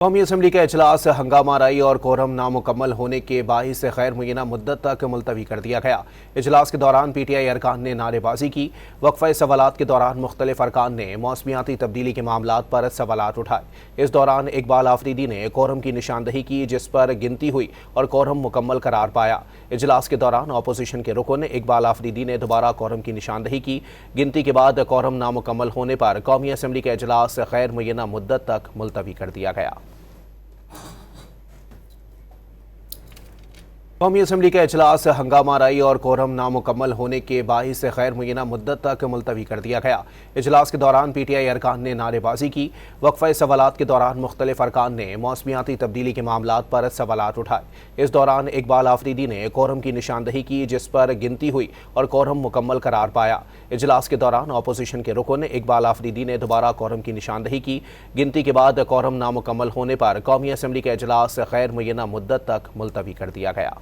कौमी असम्बली का इजलास हंगामाराई और कोरम नामुकम्मल होने के बाइस गैर मुय्यना मुद्दत तक मुलतवी कर दिया गया। इजलास के दौरान PTI अरकान ने नारेबाजी की। वक्फे सवालात के दौरान मुख्तलिफ अरकान ने मौसमियाती तब्दीली के मामलात पर सवालात उठाए। इस दौरान इकबाल आफरीदी ने कोरम की निशानदही की, जिस पर गिनती हुई और कोरम मुकम्मल करार पाया। इजलास के दौरान अपोजिशन के रुकन इकबाल आफरीदी ने दोबारा कोरम की निशानदही की। गिनती के बाद कोरम नामुकम्मल होने पर कौमी असम्बली का इजलास गैर मुय्यना मुद्दत तक मुलतवी कर दिया गया। कौमी असम्बली का इजलास हंगामाराई और कोरम नामुकम्मल होने के बाइस गैर मुय्यना मुद्दत तक मुलतवी कर दिया गया। इजलास के दौरान PTI अरकान ने नारेबाजी की। वक्फे सवालात के दौरान मुख्तलिफ अरकान ने मौसमियाती तब्दीली के मामलात पर सवालात उठाए। इस दौरान इकबाल आफरीदी ने कोरम की निशानदही की, जिस पर गिनती हुई और कोरम मुकम्मल करार पाया। इजलास के दौरान अपोजिशन के रुकन इकबाल आफरीदी ने दोबारा कोरम की निशानदही की। गिनती के बाद कोरम नामुकम्मल होने पर कौमी असम्बली का इजलास गैर मुय्यना मुद्दत तक मुलतवी कर दिया गया।